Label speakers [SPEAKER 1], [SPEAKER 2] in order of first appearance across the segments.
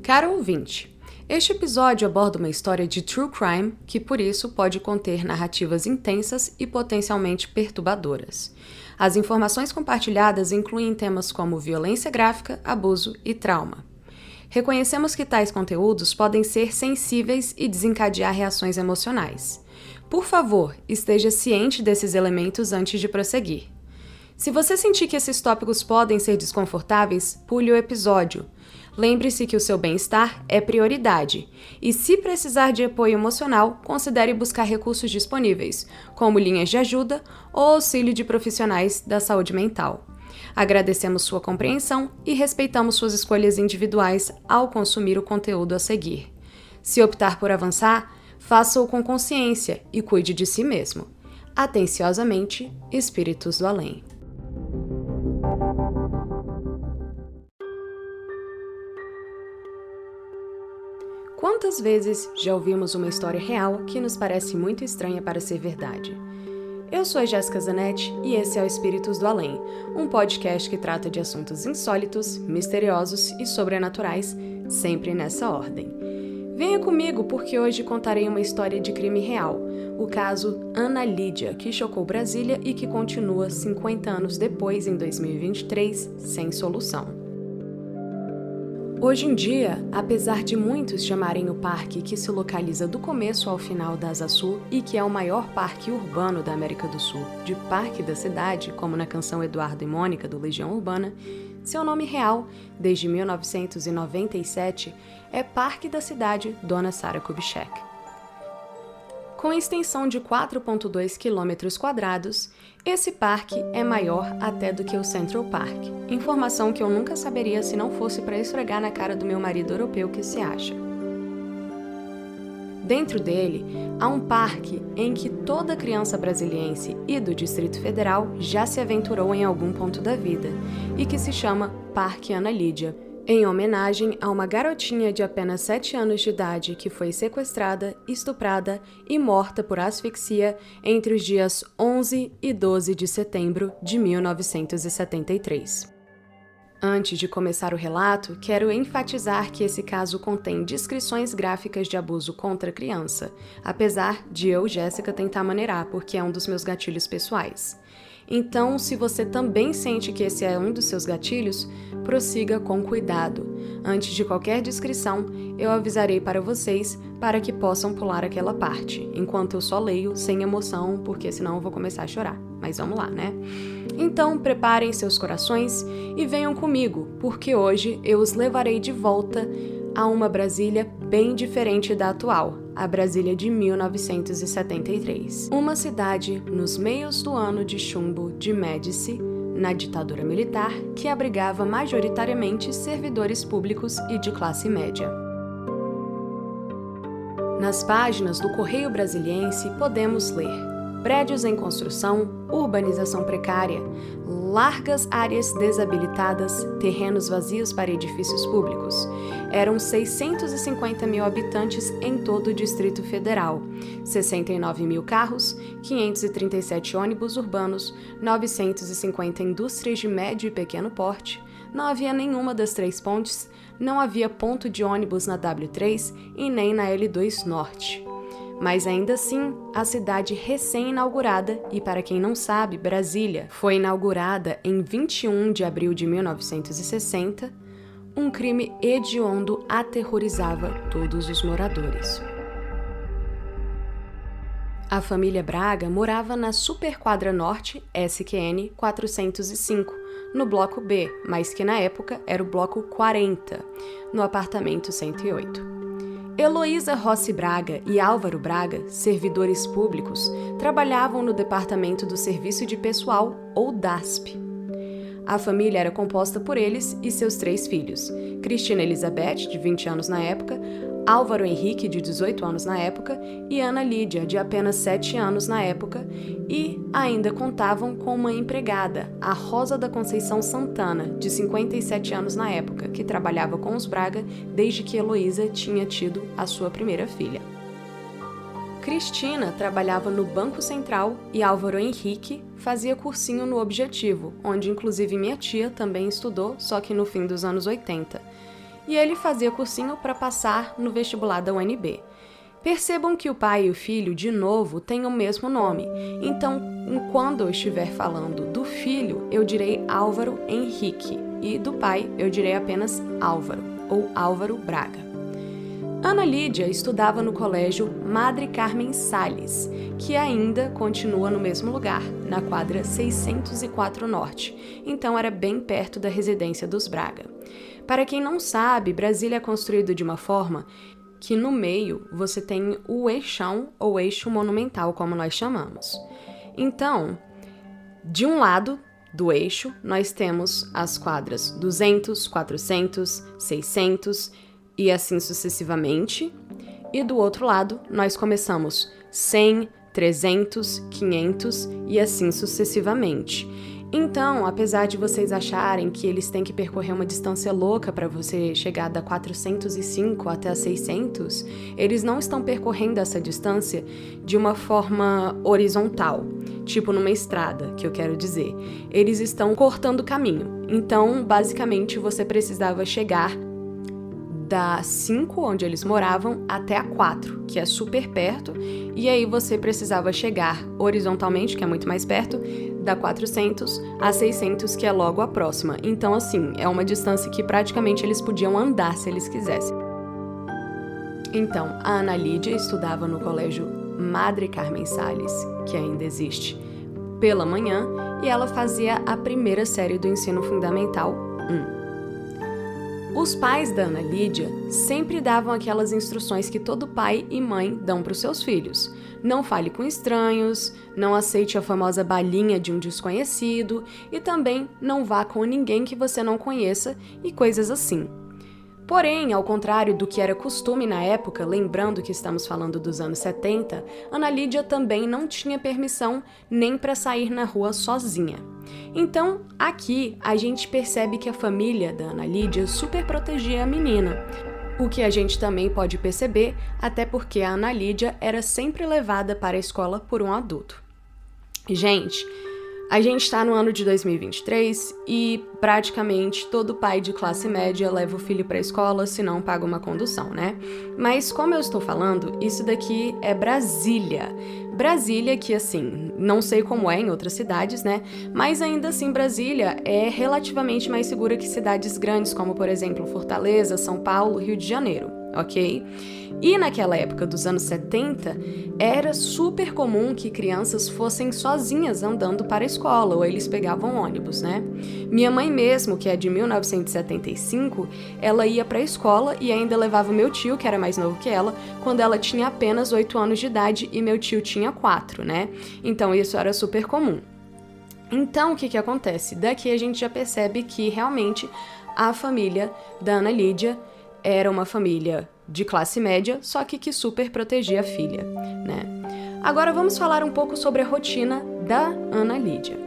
[SPEAKER 1] Caro ouvinte, este episódio aborda uma história de true crime que, por isso, pode conter narrativas intensas e potencialmente perturbadoras. As informações compartilhadas incluem temas como violência gráfica, abuso e trauma. Reconhecemos que tais conteúdos podem ser sensíveis e desencadear reações emocionais. Por favor, esteja ciente desses elementos antes de prosseguir. Se você sentir que esses tópicos podem ser desconfortáveis, pule o episódio. Lembre-se que o seu bem-estar é prioridade e, se precisar de apoio emocional, considere buscar recursos disponíveis, como linhas de ajuda ou auxílio de profissionais da saúde mental. Agradecemos sua compreensão e respeitamos suas escolhas individuais ao consumir o conteúdo a seguir. Se optar por avançar, faça-o com consciência e cuide de si mesmo. Atenciosamente, Espíritos do Além. Quantas vezes já ouvimos uma história real que nos parece muito estranha para ser verdade? Eu sou a Jéssica Zanetti e esse é o Espíritos do Além, um podcast que trata de assuntos insólitos, misteriosos e sobrenaturais, sempre nessa ordem. Venha comigo porque hoje contarei uma história de crime real, o caso Ana Lídia, que chocou Brasília e que continua 50 anos depois, em 2023, sem solução. Hoje em dia, apesar de muitos chamarem o parque que se localiza do começo ao final da Asa Sul e que é o maior parque urbano da América do Sul de Parque da Cidade, como na canção Eduardo e Mônica do Legião Urbana, seu nome real, desde 1997, é Parque da Cidade Dona Sara Kubitschek. Com extensão de 4,2 km², esse parque é maior até do que o Central Park, informação que eu nunca saberia se não fosse para esfregar na cara do meu marido europeu que se acha. Dentro dele, há um parque em que toda criança brasiliense e do Distrito Federal já se aventurou em algum ponto da vida, e que se chama Parque Ana Lídia, em homenagem a uma garotinha de apenas 7 anos de idade que foi sequestrada, estuprada e morta por asfixia entre os dias 11 e 12 de setembro de 1973. Antes de começar o relato, quero enfatizar que esse caso contém descrições gráficas de abuso contra a criança, apesar de eu, Jéssica, tentar maneirar, porque é um dos meus gatilhos pessoais. Então, se você também sente que esse é um dos seus gatilhos, prossiga com cuidado. Antes de qualquer descrição, eu avisarei para vocês para que possam pular aquela parte, enquanto eu só leio sem emoção, porque senão eu vou começar a chorar. Mas vamos lá, né? Então, preparem seus corações e venham comigo, porque hoje eu os levarei de volta a uma Brasília bem diferente da atual, a Brasília de 1973. Uma cidade nos meios do ano de chumbo de Médici, na ditadura militar, que abrigava majoritariamente servidores públicos e de classe média. Nas páginas do Correio Brasiliense podemos ler: prédios em construção, urbanização precária, largas áreas desabilitadas, terrenos vazios para edifícios públicos. Eram 650 mil habitantes em todo o Distrito Federal, 69 mil carros, 537 ônibus urbanos, 950 indústrias de médio e pequeno porte. Não havia nenhuma das 3 pontes, não havia ponto de ônibus na W3 e nem na L2 Norte. Mas ainda assim, a cidade recém-inaugurada, e para quem não sabe, Brasília foi inaugurada em 21 de abril de 1960, um crime hediondo aterrorizava todos os moradores. A família Braga morava na Superquadra Norte SQN 405, no Bloco B, mas que na época era o Bloco 40, no apartamento 108. Heloísa Rossi Braga e Álvaro Braga, servidores públicos, trabalhavam no Departamento do Serviço de Pessoal, ou DASP. A família era composta por eles e seus 3 filhos, Cristina Elizabeth, de 20 anos na época, Álvaro Henrique, de 18 anos na época, e Ana Lídia, de apenas 7 anos na época, e ainda contavam com uma empregada, a Rosa da Conceição Santana, de 57 anos na época, que trabalhava com os Braga desde que Heloísa tinha tido a sua primeira filha. Cristina trabalhava no Banco Central e Álvaro Henrique fazia cursinho no Objetivo, onde inclusive minha tia também estudou, só que no fim dos anos 80. e ele fazia cursinho para passar no vestibular da UNB. Percebam que o pai e o filho, de novo, têm o mesmo nome. Então, quando eu estiver falando do filho, eu direi Álvaro Henrique, e do pai eu direi apenas Álvaro, ou Álvaro Braga. Ana Lídia estudava no colégio Madre Carmen Salles, que ainda continua no mesmo lugar, na quadra 604 Norte, então era bem perto da residência dos Braga. Para quem não sabe, Brasília é construído de uma forma que no meio você tem o eixão ou eixo monumental, como nós chamamos. Então, de um lado do eixo, nós temos as quadras 200, 400, 600 e assim sucessivamente. E do outro lado, nós começamos 100, 300, 500 e assim sucessivamente. Então, apesar de vocês acharem que eles têm que percorrer uma distância louca para você chegar da 405 até a 600, eles não estão percorrendo essa distância de uma forma horizontal, tipo numa estrada, que eu quero dizer. Eles estão cortando caminho. Então, basicamente, você precisava chegar da 5, onde eles moravam, até a 4, que é super perto, e aí você precisava chegar horizontalmente, que é muito mais perto, da 400 a 600, que é logo a próxima. Então, assim, é uma distância que praticamente eles podiam andar se eles quisessem. Então, a Ana Lídia estudava no colégio Madre Carmen Salles, que ainda existe, pela manhã, e ela fazia a primeira série do ensino fundamental 1. Os pais da Ana Lídia sempre davam aquelas instruções que todo pai e mãe dão para os seus filhos. Não fale com estranhos, não aceite a famosa balinha de um desconhecido e também não vá com ninguém que você não conheça e coisas assim. Porém, ao contrário do que era costume na época, lembrando que estamos falando dos anos 70, Ana Lídia também não tinha permissão nem para sair na rua sozinha. Então, aqui a gente percebe que a família da Ana Lídia super protegia a menina, o que a gente também pode perceber, até porque a Ana Lídia era sempre levada para a escola por um adulto. Gente, a gente está no ano de 2023 e praticamente todo pai de classe média leva o filho para a escola se não paga uma condução, né? Mas como eu estou falando, isso daqui é Brasília. Brasília que, assim, não sei como é em outras cidades, né? Mas ainda assim Brasília é relativamente mais segura que cidades grandes como, por exemplo, Fortaleza, São Paulo, Rio de Janeiro, ok? E naquela época dos anos 70, era super comum que crianças fossem sozinhas andando para a escola, ou eles pegavam ônibus, né? Minha mãe mesmo, que é de 1975, ela ia para a escola e ainda levava meu tio, que era mais novo que ela, quando ela tinha apenas 8 anos de idade e meu tio tinha 4, né? Então isso era super comum. Então, o que acontece? Daqui a gente já percebe que realmente a família da Ana Lídia era uma família de classe média, só que super protegia a filha, né? Agora vamos falar um pouco sobre a rotina da Ana Lídia.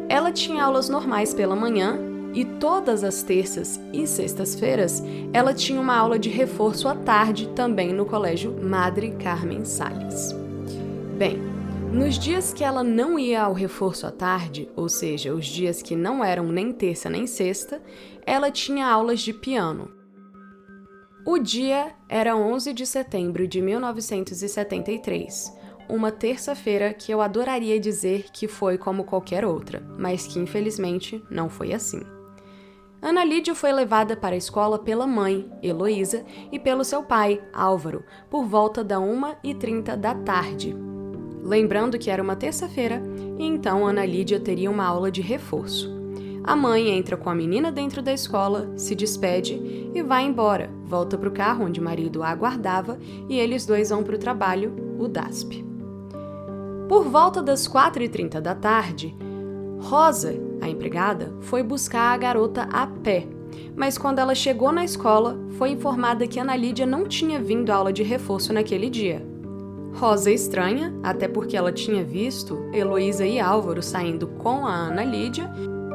[SPEAKER 1] Ela tinha aulas normais pela manhã e todas as terças e sextas-feiras ela tinha uma aula de reforço à tarde também no colégio Madre Carmen Salles. Bem, nos dias que ela não ia ao reforço à tarde, ou seja, os dias que não eram nem terça nem sexta, ela tinha aulas de piano. O dia era 11 de setembro de 1973, uma terça-feira que eu adoraria dizer que foi como qualquer outra, mas que infelizmente não foi assim. Ana Lídia foi levada para a escola pela mãe, Heloísa, e pelo seu pai, Álvaro, por volta da 1h30 da tarde. Lembrando que era uma terça-feira, e então Ana Lídia teria uma aula de reforço. A mãe entra com a menina dentro da escola, se despede e vai embora. Volta para o carro onde o marido a aguardava e eles dois vão para o trabalho, o DASP. Por volta das 4h30 da tarde, Rosa, a empregada, foi buscar a garota a pé. Mas quando ela chegou na escola, foi informada que Ana Lídia não tinha vindo à aula de reforço naquele dia. Rosa estranha, até porque ela tinha visto Heloísa e Álvaro saindo com a Ana Lídia,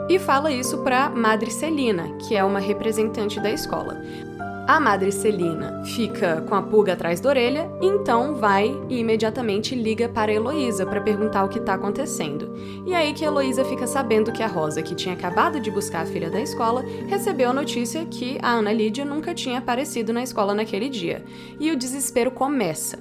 [SPEAKER 1] e fala isso para Madre Celina, que é uma representante da escola. A Madre Celina fica com a pulga atrás da orelha, então vai e imediatamente liga para Heloísa para perguntar o que está acontecendo. E aí que Heloísa fica sabendo que a Rosa, que tinha acabado de buscar a filha da escola, recebeu a notícia que a Ana Lídia nunca tinha aparecido na escola naquele dia. E o desespero começa.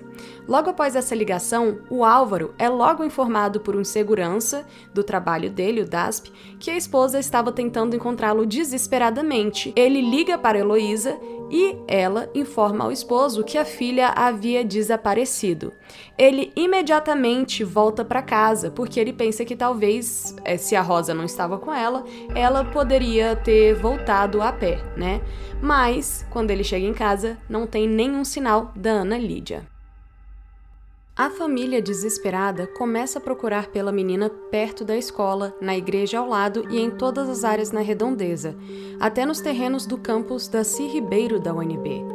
[SPEAKER 1] Logo após essa ligação, o Álvaro é logo informado por um segurança do trabalho dele, o DASP, que a esposa estava tentando encontrá-lo desesperadamente. Ele liga para Heloísa e ela informa ao esposo que a filha havia desaparecido. Ele imediatamente volta para casa, porque ele pensa que talvez, se a Rosa não estava com ela poderia ter voltado a pé, né? Mas, quando ele chega em casa, não tem nenhum sinal da Ana Lídia. A família, desesperada, começa a procurar pela menina perto da escola, na igreja ao lado e em todas as áreas na redondeza, até nos terrenos do campus Daci Ribeiro da UNB.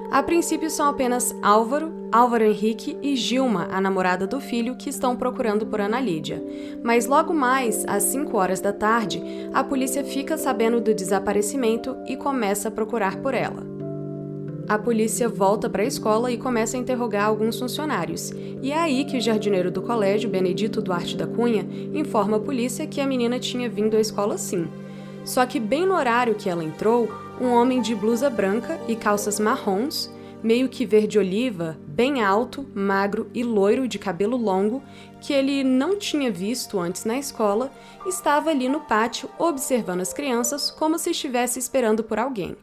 [SPEAKER 1] A princípio são apenas Álvaro Henrique e Gilma, a namorada do filho, que estão procurando por Ana Lídia. Mas logo mais, às 5 horas da tarde, a polícia fica sabendo do desaparecimento e começa a procurar por ela. A polícia volta para a escola e começa a interrogar alguns funcionários. E é aí que o jardineiro do colégio, Benedito Duarte da Cunha, informa a polícia que a menina tinha vindo à escola sim. Só que bem no horário que ela entrou, um homem de blusa branca e calças marrons, meio que verde-oliva, bem alto, magro e loiro de cabelo longo, que ele não tinha visto antes na escola, estava ali no pátio observando as crianças como se estivesse esperando por alguém.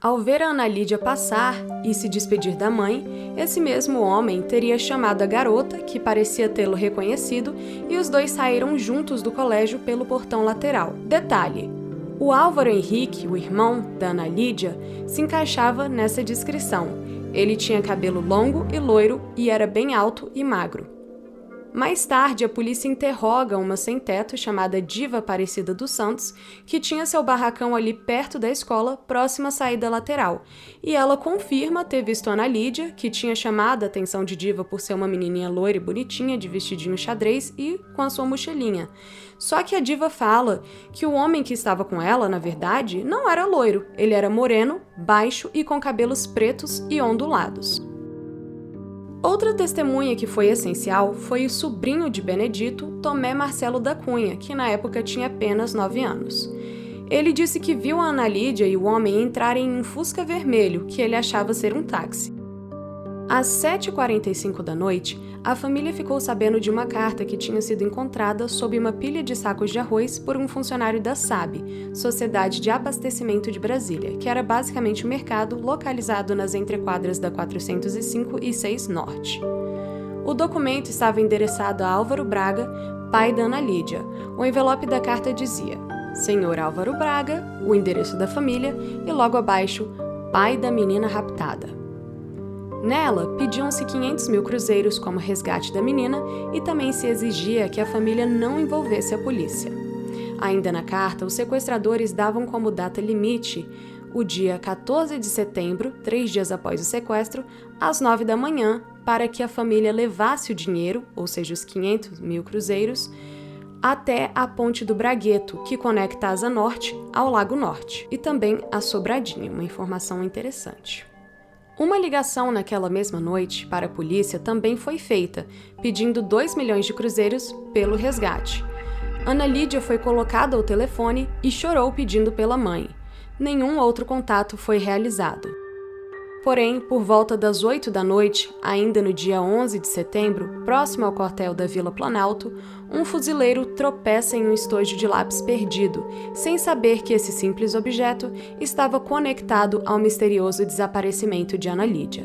[SPEAKER 1] Ao ver a Ana Lídia passar e se despedir da mãe, esse mesmo homem teria chamado a garota, que parecia tê-lo reconhecido, e os dois saíram juntos do colégio pelo portão lateral. Detalhe: o Álvaro Henrique, o irmão da Ana Lídia, se encaixava nessa descrição. Ele tinha cabelo longo e loiro e era bem alto e magro. Mais tarde, a polícia interroga uma sem-teto chamada Diva Aparecida dos Santos, que tinha seu barracão ali perto da escola, próxima à saída lateral, e ela confirma ter visto Ana Lídia, que tinha chamado a atenção de Diva por ser uma menininha loira e bonitinha, de vestidinho xadrez e com a sua mochilinha. Só que a Diva fala que o homem que estava com ela, na verdade, não era loiro, ele era moreno, baixo e com cabelos pretos e ondulados. Outra testemunha que foi essencial foi o sobrinho de Benedito, Tomé Marcelo da Cunha, que na época tinha apenas 9 anos. Ele disse que viu a Ana Lídia e o homem entrarem em um Fusca vermelho, que ele achava ser um táxi. Às 7h45 da noite, a família ficou sabendo de uma carta que tinha sido encontrada sob uma pilha de sacos de arroz por um funcionário da SAB, Sociedade de Abastecimento de Brasília, que era basicamente um mercado localizado nas entrequadras da 405 e 6 Norte. O documento estava endereçado a Álvaro Braga, pai da Ana Lídia. O envelope da carta dizia: Senhor Álvaro Braga, o endereço da família, e logo abaixo, pai da menina raptada. Nela, pediam-se 500 mil cruzeiros como resgate da menina e também se exigia que a família não envolvesse a polícia. Ainda na carta, os sequestradores davam como data limite o dia 14 de setembro, 3 dias após o sequestro, às 9 da manhã, para que a família levasse o dinheiro, ou seja, os 500 mil cruzeiros, até a Ponte do Bragueto, que conecta a Asa Norte ao Lago Norte, e também a Sobradinho, uma informação interessante. Uma ligação naquela mesma noite para a polícia também foi feita, pedindo 2 milhões de cruzeiros pelo resgate. Ana Lídia foi colocada ao telefone e chorou pedindo pela mãe. Nenhum outro contato foi realizado. Porém, por volta das 8 da noite, ainda no dia 11 de setembro, próximo ao quartel da Vila Planalto, um fuzileiro tropeça em um estojo de lápis perdido, sem saber que esse simples objeto estava conectado ao misterioso desaparecimento de Ana Lídia.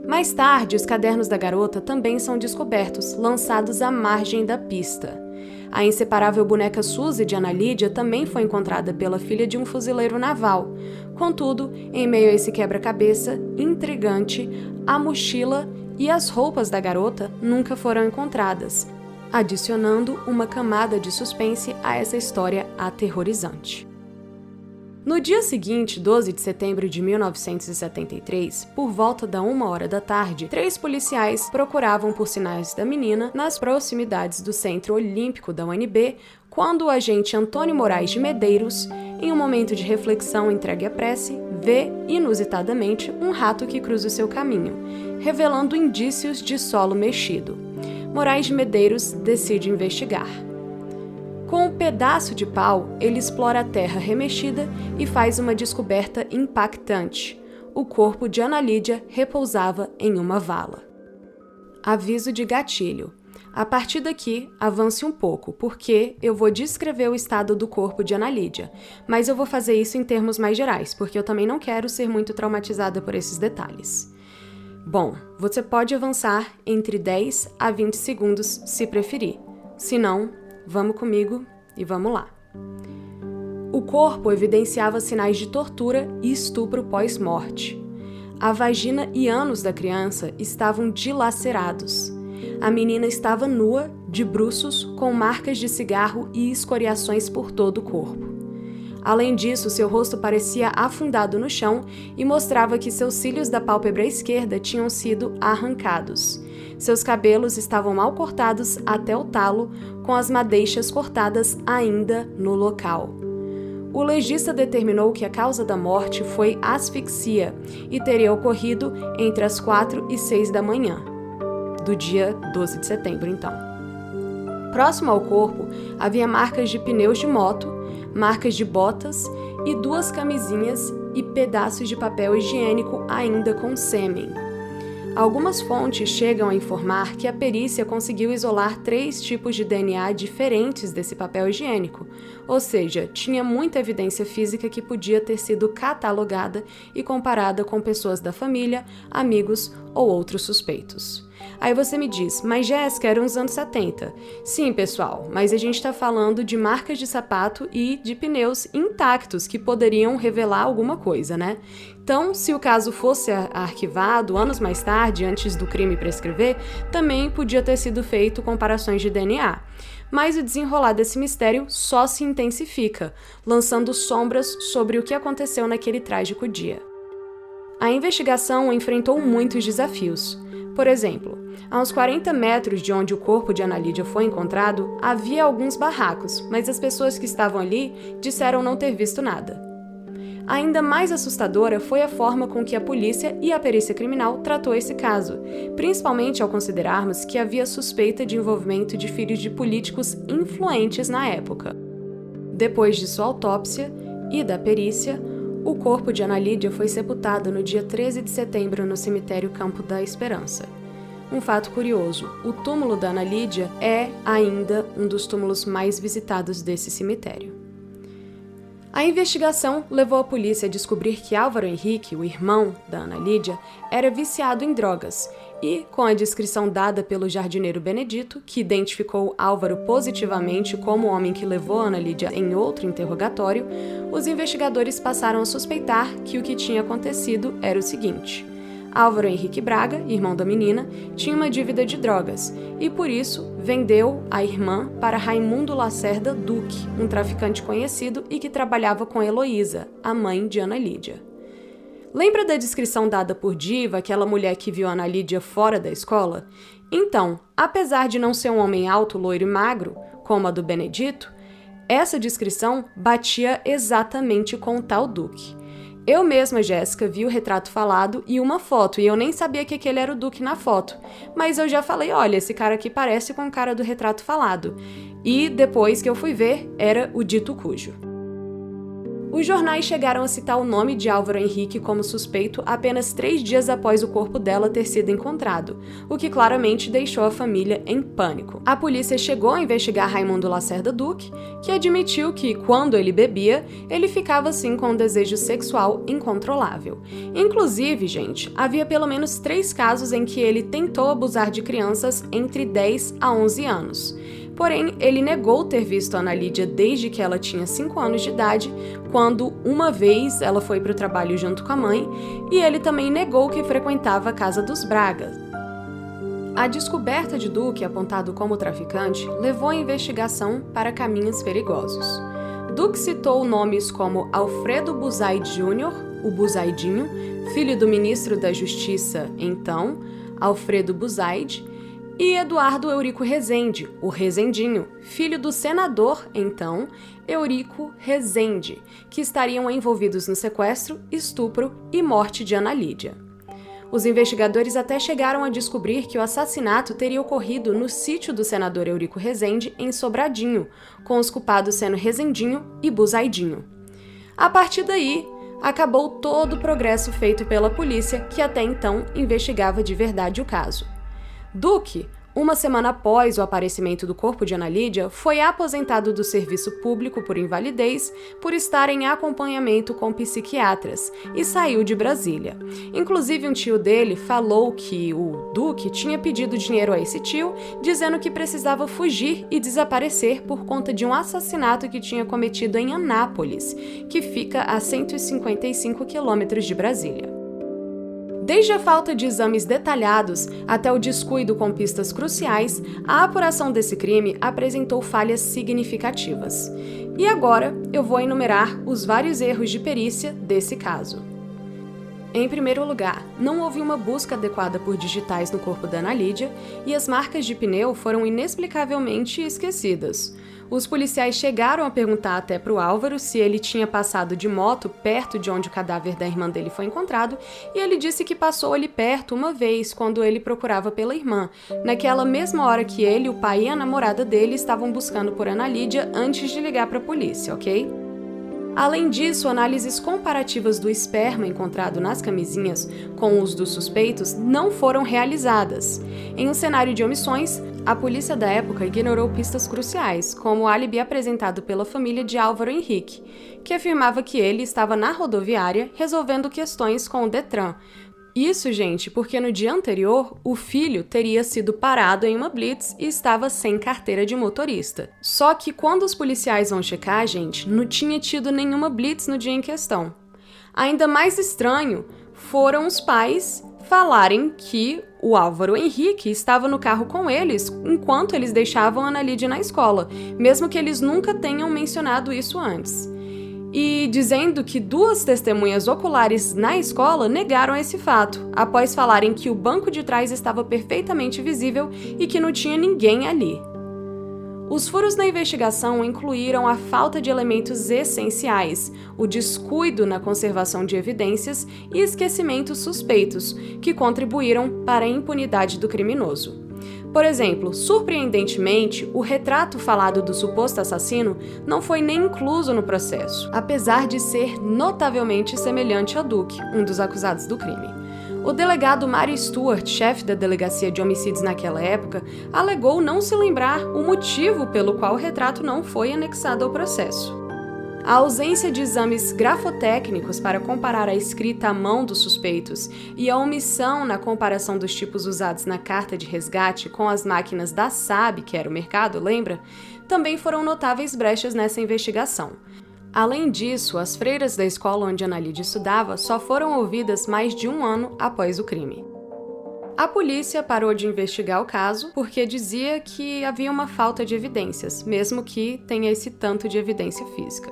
[SPEAKER 1] Mais tarde, os cadernos da garota também são descobertos, lançados à margem da pista. A inseparável boneca Suzy de Ana Lídia também foi encontrada pela filha de um fuzileiro naval. Contudo, em meio a esse quebra-cabeça intrigante, a mochila e as roupas da garota nunca foram encontradas, adicionando uma camada de suspense a essa história aterrorizante. No dia seguinte, 12 de setembro de 1973, por volta da 1h da tarde, 3 policiais procuravam por sinais da menina nas proximidades do Centro Olímpico da UNB, quando o agente Antônio Moraes de Medeiros, em um momento de reflexão entregue à prece, vê, inusitadamente, um rato que cruza o seu caminho, revelando indícios de solo mexido. Moraes de Medeiros decide investigar. Com um pedaço de pau, ele explora a terra remexida e faz uma descoberta impactante. O corpo de Ana Lídia repousava em uma vala. Aviso de gatilho. A partir daqui, avance um pouco, porque eu vou descrever o estado do corpo de Ana Lídia, mas eu vou fazer isso em termos mais gerais, porque eu também não quero ser muito traumatizada por esses detalhes. Bom, você pode avançar entre 10 a 20 segundos se preferir. Se não, vamos comigo e vamos lá. O corpo evidenciava sinais de tortura e estupro pós-morte. A vagina e ânus da criança estavam dilacerados. A menina estava nua, de bruços, com marcas de cigarro e escoriações por todo o corpo. Além disso, seu rosto parecia afundado no chão e mostrava que seus cílios da pálpebra esquerda tinham sido arrancados. Seus cabelos estavam mal cortados até o talo, com as madeixas cortadas ainda no local. O legista determinou que a causa da morte foi asfixia e teria ocorrido entre as 4 e 6 da manhã, do dia 12 de setembro, então. Próximo ao corpo, havia marcas de pneus de moto, marcas de botas e 2 camisinhas e pedaços de papel higiênico ainda com sêmen. Algumas fontes chegam a informar que a perícia conseguiu isolar 3 tipos de DNA diferentes desse papel higiênico, ou seja, tinha muita evidência física que podia ter sido catalogada e comparada com pessoas da família, amigos ou outros suspeitos. Aí você me diz, mas Jéssica, eram os anos 70. Sim, pessoal, mas a gente está falando de marcas de sapato e de pneus intactos que poderiam revelar alguma coisa, né? Então, se o caso fosse arquivado anos mais tarde, antes do crime prescrever, também podia ter sido feito comparações de DNA. Mas o desenrolar desse mistério só se intensifica, lançando sombras sobre o que aconteceu naquele trágico dia. A investigação enfrentou muitos desafios. Por exemplo, a uns 40 metros de onde o corpo de Ana Lídia foi encontrado, havia alguns barracos, mas as pessoas que estavam ali disseram não ter visto nada. Ainda mais assustadora foi a forma com que a polícia e a perícia criminal tratou esse caso, principalmente ao considerarmos que havia suspeita de envolvimento de filhos de políticos influentes na época. Depois de sua autópsia e da perícia, o corpo de Ana Lídia foi sepultado no dia 13 de setembro no cemitério Campo da Esperança. Um fato curioso, o túmulo da Ana Lídia é ainda um dos túmulos mais visitados desse cemitério. A investigação levou a polícia a descobrir que Álvaro Henrique, o irmão da Ana Lídia, era viciado em drogas e, com a descrição dada pelo jardineiro Benedito, que identificou Álvaro positivamente como o homem que levou Ana Lídia em outro interrogatório, os investigadores passaram a suspeitar que o que tinha acontecido era o seguinte: Álvaro Henrique Braga, irmão da menina, tinha uma dívida de drogas e, por isso, vendeu a irmã para Raimundo Lacerda Duque, um traficante conhecido e que trabalhava com Heloísa, a mãe de Ana Lídia. Lembra da descrição dada por Diva, aquela mulher que viu Ana Lídia fora da escola? Então, apesar de não ser um homem alto, loiro e magro, como a do Benedito, essa descrição batia exatamente com o tal Duque. Eu mesma, Jéssica, vi o retrato falado e uma foto, e eu nem sabia que aquele era o Duque na foto. Mas eu já falei, olha, esse cara aqui parece com o cara do retrato falado. E depois que eu fui ver, era o dito cujo. Os jornais chegaram a citar o nome de Álvaro Henrique como suspeito apenas 3 dias após o corpo dela ter sido encontrado, o que claramente deixou a família em pânico. A polícia chegou a investigar Raimundo Lacerda Duque, que admitiu que, quando ele bebia, ele ficava assim com um desejo sexual incontrolável. Inclusive, gente, havia pelo menos 3 casos em que ele tentou abusar de crianças entre 10 a 11 anos. Porém, ele negou ter visto Ana Lídia desde que ela tinha 5 anos de idade, quando, uma vez, ela foi para o trabalho junto com a mãe, e ele também negou que frequentava a casa dos Bragas. A descoberta de Duque, apontado como traficante, levou a investigação para caminhos perigosos. Duque citou nomes como Alfredo Buzaide Jr., o Buzaidinho, filho do ministro da Justiça, então, Alfredo Buzaide, e Eduardo Eurico Rezende, o Rezendinho, filho do senador, então, Eurico Rezende, que estariam envolvidos no sequestro, estupro e morte de Ana Lídia. Os investigadores até chegaram a descobrir que o assassinato teria ocorrido no sítio do senador Eurico Rezende, em Sobradinho, com os culpados sendo Rezendinho e Buzaidinho. A partir daí, acabou todo o progresso feito pela polícia, que até então investigava de verdade o caso. Duque, uma semana após o aparecimento do corpo de Ana Lídia, foi aposentado do serviço público por invalidez por estar em acompanhamento com psiquiatras e saiu de Brasília. Inclusive, um tio dele falou que o Duque tinha pedido dinheiro a esse tio, dizendo que precisava fugir e desaparecer por conta de um assassinato que tinha cometido em Anápolis, que fica a 155 quilômetros de Brasília. Desde a falta de exames detalhados até o descuido com pistas cruciais, a apuração desse crime apresentou falhas significativas. E agora eu vou enumerar os vários erros de perícia desse caso. Em primeiro lugar, não houve uma busca adequada por digitais no corpo da Ana Lídia e as marcas de pneu foram inexplicavelmente esquecidas. Os policiais chegaram a perguntar até para o Álvaro se ele tinha passado de moto perto de onde o cadáver da irmã dele foi encontrado, e ele disse que passou ali perto uma vez quando ele procurava pela irmã, naquela mesma hora que ele, o pai e a namorada dele estavam buscando por Ana Lídia antes de ligar para a polícia, ok? Além disso, análises comparativas do esperma encontrado nas camisinhas com os dos suspeitos não foram realizadas. Em um cenário de omissões, a polícia da época ignorou pistas cruciais, como o álibi apresentado pela família de Álvaro Henrique, que afirmava que ele estava na rodoviária resolvendo questões com o Detran. Isso, gente, porque no dia anterior, o filho teria sido parado em uma blitz e estava sem carteira de motorista. Só que quando os policiais vão checar, gente, não tinha tido nenhuma blitz no dia em questão. Ainda mais estranho foram os pais falarem que o Álvaro Henrique estava no carro com eles enquanto eles deixavam a Ana Lídia na escola, mesmo que eles nunca tenham mencionado isso antes. E dizendo que duas testemunhas oculares na escola negaram esse fato, após falarem que o banco de trás estava perfeitamente visível e que não tinha ninguém ali. Os furos na investigação incluíram a falta de elementos essenciais, o descuido na conservação de evidências e esquecimentos suspeitos, que contribuíram para a impunidade do criminoso. Por exemplo, surpreendentemente, o retrato falado do suposto assassino não foi nem incluso no processo, apesar de ser notavelmente semelhante a Duque, um dos acusados do crime. O delegado Mari Stuart, chefe da delegacia de homicídios naquela época, alegou não se lembrar o motivo pelo qual o retrato não foi anexado ao processo. A ausência de exames grafotécnicos para comparar a escrita à mão dos suspeitos e a omissão na comparação dos tipos usados na carta de resgate com as máquinas da SAB, que era o mercado, lembra? Também foram notáveis brechas nessa investigação. Além disso, as freiras da escola onde Ana Lídia estudava só foram ouvidas mais de um ano após o crime. A polícia parou de investigar o caso porque dizia que havia uma falta de evidências, mesmo que tenha esse tanto de evidência física.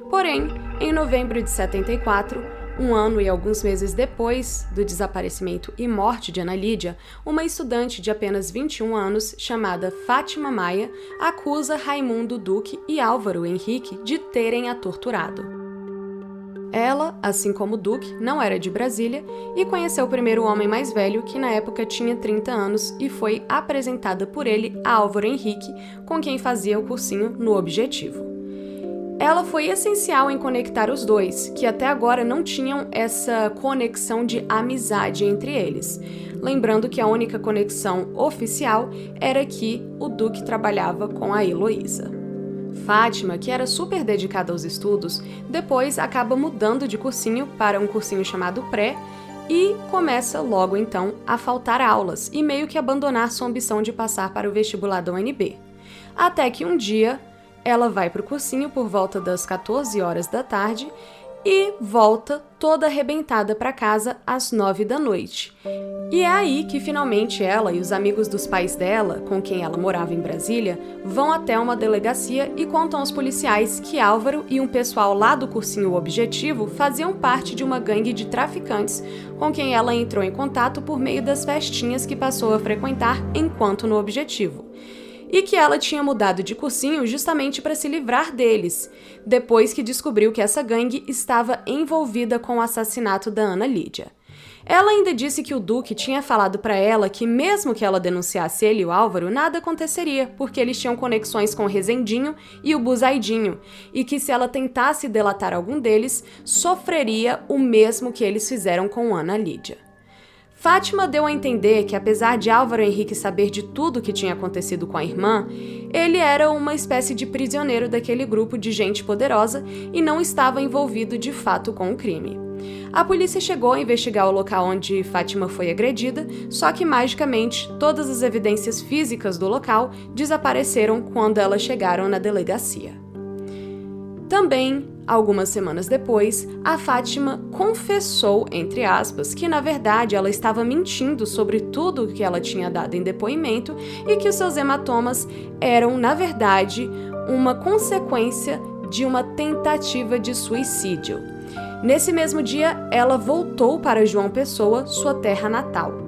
[SPEAKER 1] Porém, em novembro de 74, um ano e alguns meses depois do desaparecimento e morte de Ana Lídia, uma estudante de apenas 21 anos, chamada Fátima Maia, acusa Raimundo Duque e Álvaro Henrique de terem a torturado. Ela, assim como Duque, não era de Brasília e conheceu o primeiro homem mais velho, que na época tinha 30 anos, e foi apresentada por ele a Álvaro Henrique, com quem fazia o cursinho no Objetivo. Ela foi essencial em conectar os dois, que até agora não tinham essa conexão de amizade entre eles. Lembrando que a única conexão oficial era que o Duque trabalhava com a Heloísa. Fátima, que era super dedicada aos estudos, depois acaba mudando de cursinho para um cursinho chamado Pré e começa logo então a faltar aulas e meio que abandonar sua ambição de passar para o vestibular da UNB. Até que um dia ela vai para o cursinho por volta das 14 horas da tarde e volta toda arrebentada para casa às 9 da noite. E é aí que finalmente ela e os amigos dos pais dela, com quem ela morava em Brasília, vão até uma delegacia e contam aos policiais que Álvaro e um pessoal lá do cursinho Objetivo faziam parte de uma gangue de traficantes com quem ela entrou em contato por meio das festinhas que passou a frequentar enquanto no Objetivo. E que ela tinha mudado de cursinho justamente para se livrar deles, depois que descobriu que essa gangue estava envolvida com o assassinato da Ana Lídia. Ela ainda disse que o Duque tinha falado para ela que mesmo que ela denunciasse ele e o Álvaro, nada aconteceria, porque eles tinham conexões com o Rezendinho e o Buzaidinho, e que se ela tentasse delatar algum deles, sofreria o mesmo que eles fizeram com Ana Lídia. Fátima deu a entender que, apesar de Álvaro Henrique saber de tudo o que tinha acontecido com a irmã, ele era uma espécie de prisioneiro daquele grupo de gente poderosa e não estava envolvido de fato com o crime. A polícia chegou a investigar o local onde Fátima foi agredida, só que magicamente todas as evidências físicas do local desapareceram quando elas chegaram na delegacia. Também, algumas semanas depois, a Fátima confessou, entre aspas, que na verdade ela estava mentindo sobre tudo o que ela tinha dado em depoimento e que os seus hematomas eram, na verdade, uma consequência de uma tentativa de suicídio. Nesse mesmo dia, ela voltou para João Pessoa, sua terra natal.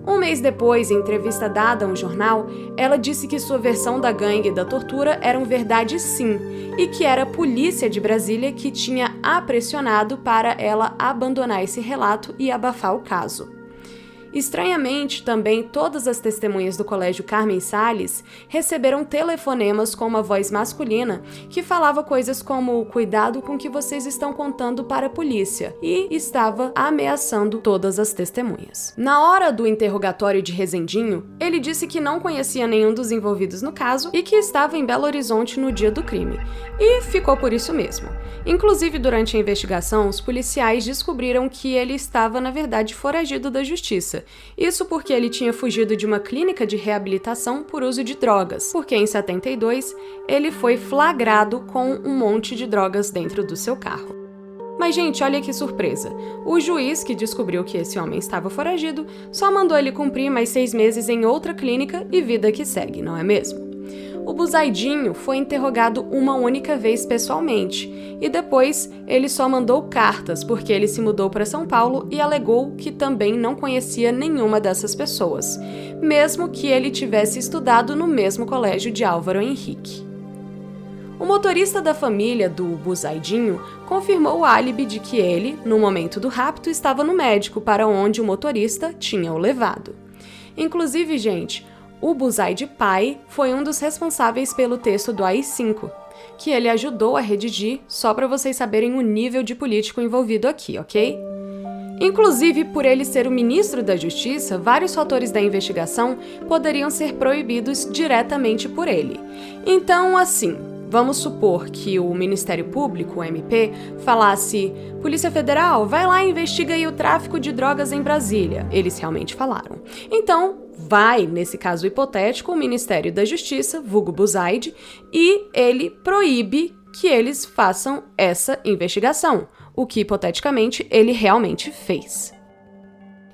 [SPEAKER 1] Um mês depois, em entrevista dada a um jornal, ela disse que sua versão da gangue e da tortura eram verdade sim, e que era a polícia de Brasília que tinha a pressionado para ela abandonar esse relato e abafar o caso. Estranhamente, também todas as testemunhas do Colégio Carmen Salles receberam telefonemas com uma voz masculina que falava coisas como "cuidado com o que vocês estão contando para a polícia" e estava ameaçando todas as testemunhas. Na hora do interrogatório de Rezendinho, ele disse que não conhecia nenhum dos envolvidos no caso e que estava em Belo Horizonte no dia do crime. E ficou por isso mesmo. Inclusive, durante a investigação, os policiais descobriram que ele estava, na verdade, foragido da justiça. Isso porque ele tinha fugido de uma clínica de reabilitação por uso de drogas, porque em 72 ele foi flagrado com um monte de drogas dentro do seu carro. Mas, gente, olha que surpresa. O juiz que descobriu que esse homem estava foragido só mandou ele cumprir mais 6 meses em outra clínica e vida que segue, não é mesmo? O Buzaidinho foi interrogado uma única vez pessoalmente, e depois ele só mandou cartas porque ele se mudou para São Paulo e alegou que também não conhecia nenhuma dessas pessoas, mesmo que ele tivesse estudado no mesmo colégio de Álvaro Henrique. O motorista da família do Buzaidinho confirmou o álibi de que ele, no momento do rapto, estava no médico para onde o motorista tinha o levado. Inclusive, gente, o Buzaide pai foi um dos responsáveis pelo texto do AI-5, que ele ajudou a redigir, só para vocês saberem o nível de político envolvido aqui, ok? Inclusive, por ele ser o ministro da Justiça, vários fatores da investigação poderiam ser proibidos diretamente por ele. Então, assim, vamos supor que o Ministério Público, o MP, falasse: Polícia Federal, vai lá e investiga aí o tráfico de drogas em Brasília. Eles realmente falaram. Então, vai, nesse caso hipotético, o Ministério da Justiça, vulgo Buzaide, e ele proíbe que eles façam essa investigação, o que, hipoteticamente, ele realmente fez.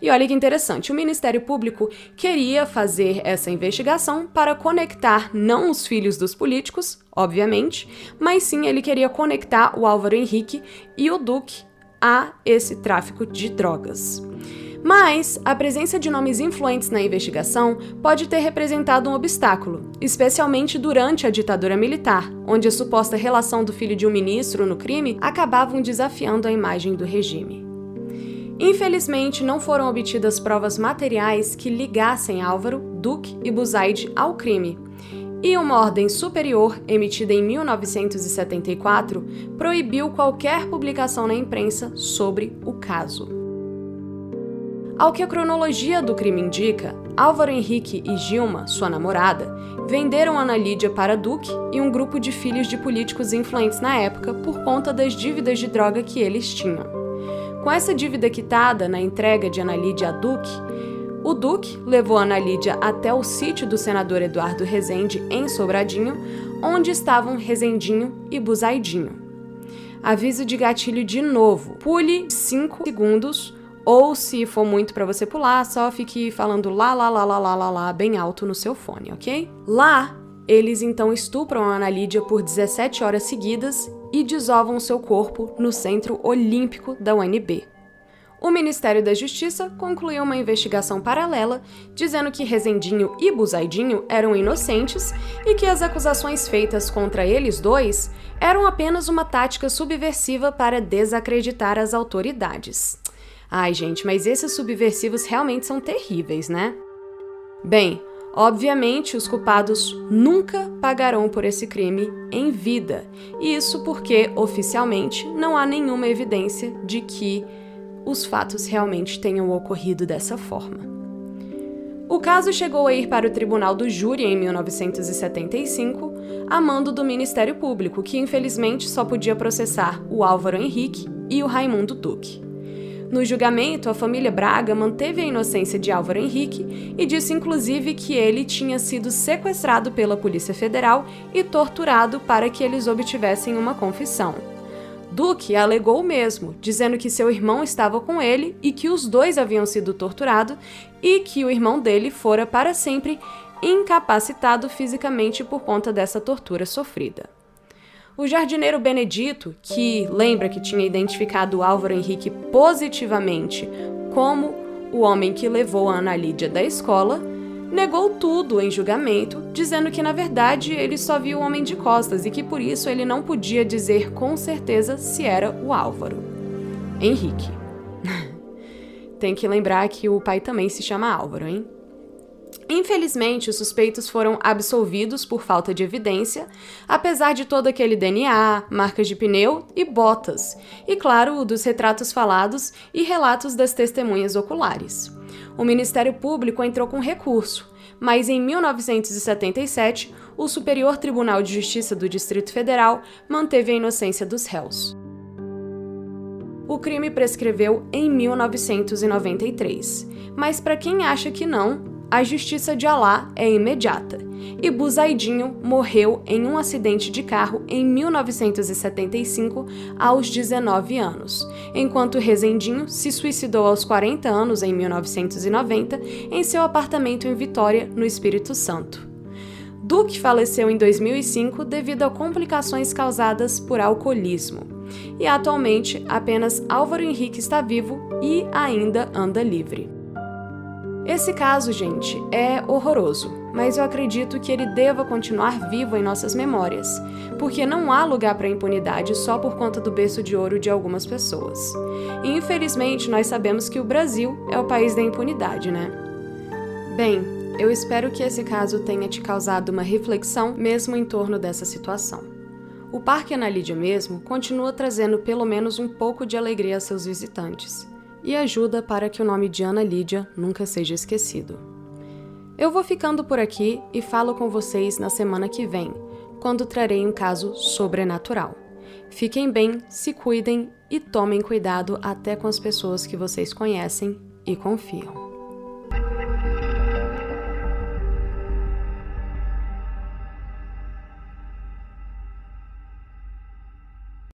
[SPEAKER 1] E olha que interessante, o Ministério Público queria fazer essa investigação para conectar não os filhos dos políticos, obviamente, mas sim ele queria conectar o Álvaro Henrique e o Duque a esse tráfico de drogas. Mas a presença de nomes influentes na investigação pode ter representado um obstáculo, especialmente durante a ditadura militar, onde a suposta relação do filho de um ministro no crime acabavam desafiando a imagem do regime. Infelizmente, não foram obtidas provas materiais que ligassem Álvaro, Duque e Buzaide ao crime, e uma ordem superior, emitida em 1974, proibiu qualquer publicação na imprensa sobre o caso. Ao que a cronologia do crime indica, Álvaro Henrique e Gilma, sua namorada, venderam Ana Lídia para Duque e um grupo de filhos de políticos influentes na época por conta das dívidas de droga que eles tinham. Com essa dívida quitada na entrega de Ana Lídia a Duque, o Duque levou Ana Lídia até o sítio do senador Eduardo Rezende, em Sobradinho, onde estavam Rezendinho e Buzaidinho. Aviso de gatilho de novo. Pule 5 segundos, ou se for muito pra você pular, só fique falando lá, lá, lá, lá, lá, lá, lá, bem alto no seu fone, ok? Lá, eles então estupram a Ana Lídia por 17 horas seguidas e desovam seu corpo no Centro Olímpico da UNB. O Ministério da Justiça concluiu uma investigação paralela, dizendo que Rezendinho e Buzaidinho eram inocentes e que as acusações feitas contra eles dois eram apenas uma tática subversiva para desacreditar as autoridades. Ai, gente, mas esses subversivos realmente são terríveis, né? Bem, obviamente os culpados nunca pagarão por esse crime em vida, e isso porque, oficialmente, não há nenhuma evidência de que os fatos realmente tenham ocorrido dessa forma. O caso chegou a ir para o Tribunal do Júri em 1975, a mando do Ministério Público, que infelizmente só podia processar o Álvaro Henrique e o Raimundo Duque. No julgamento, a família Braga manteve a inocência de Álvaro Henrique e disse inclusive que ele tinha sido sequestrado pela Polícia Federal e torturado para que eles obtivessem uma confissão. Duque alegou o mesmo, dizendo que seu irmão estava com ele e que os dois haviam sido torturados e que o irmão dele fora para sempre incapacitado fisicamente por conta dessa tortura sofrida. O jardineiro Benedito, que lembra que tinha identificado Álvaro Henrique positivamente como o homem que levou a Ana Lídia da escola, negou tudo em julgamento, dizendo que, na verdade, ele só viu o homem de costas e que, por isso, ele não podia dizer com certeza se era o Álvaro Henrique. Tem que lembrar que o pai também se chama Álvaro, hein? Infelizmente, os suspeitos foram absolvidos por falta de evidência, apesar de todo aquele DNA, marcas de pneu e botas, e, claro, dos retratos falados e relatos das testemunhas oculares. O Ministério Público entrou com recurso, mas em 1977, o Superior Tribunal de Justiça do Distrito Federal manteve a inocência dos réus. O crime prescreveu em 1993, mas para quem acha que não, a justiça de Alá é imediata, e Buzaidinho morreu em um acidente de carro em 1975, aos 19 anos, enquanto Rezendinho se suicidou aos 40 anos em 1990 em seu apartamento em Vitória, no Espírito Santo. Duque faleceu em 2005 devido a complicações causadas por alcoolismo, e atualmente apenas Álvaro Henrique está vivo e ainda anda livre. Esse caso, gente, é horroroso, mas eu acredito que ele deva continuar vivo em nossas memórias, porque não há lugar para impunidade só por conta do berço de ouro de algumas pessoas. E infelizmente nós sabemos que o Brasil é o país da impunidade, né? Bem, eu espero que esse caso tenha te causado uma reflexão mesmo em torno dessa situação. O Parque Ana Lídia mesmo continua trazendo pelo menos um pouco de alegria a seus visitantes, e ajuda para que o nome de Ana Lídia nunca seja esquecido. Eu vou ficando por aqui e falo com vocês na semana que vem, quando trarei um caso sobrenatural. Fiquem bem, se cuidem e tomem cuidado até com as pessoas que vocês conhecem e confiam.